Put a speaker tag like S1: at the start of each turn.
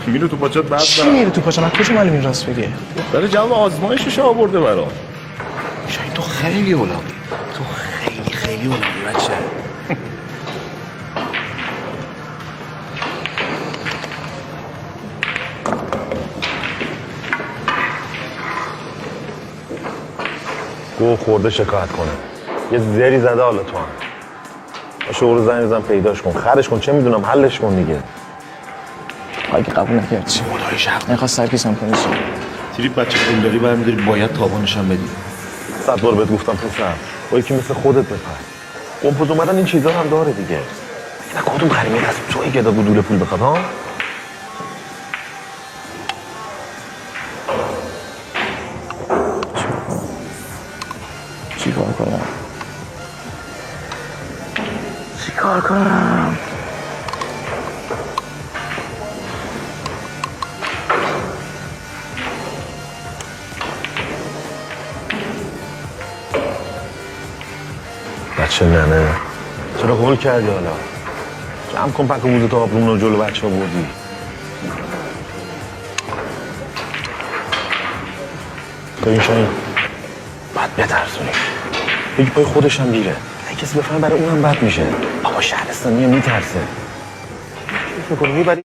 S1: میره تو پاچت بعد
S2: چی میره تو پاچه؟ من کجا معلوم این راست بگه؟
S1: داره جواب آزمایشش آورده برام.
S3: شاید تو خیلی اولاقی، تو خیلی اولاقی بچه.
S4: گوه خورده شکایت کنه. یه زری زده حالا تو هم. شعور زنگ بزن پیداش کن، خرش کن، چه میدونم حلش کن دیگه.
S2: اگه قبول نکرد چی؟
S3: خدایش حق
S2: نخواست سرکیسم کنی چی؟
S1: تریپ بچه پولداری برمیداری باید تابانش هم بدی.
S4: 100 بار بهت گفتم پسر، با یکی مثل خودت بپر. قمپوز اومدن این چیزا هم داره دیگه. نه کدوم خریمی از توی گدا بودول پول بخواد ها؟
S2: چیکار کنم؟
S4: بچه ننه چرا هول کردی حالا؟ جمع کن پک و بوزه تا آبرومون رو جلو بچه ها بردی. تو این شاین باید بترسونیش. بگی پای خودش هم گیره. اگه کسی بفهمه برای اونم بد میشه. بابا شهرستانی میترسه. چی میکنی میبری؟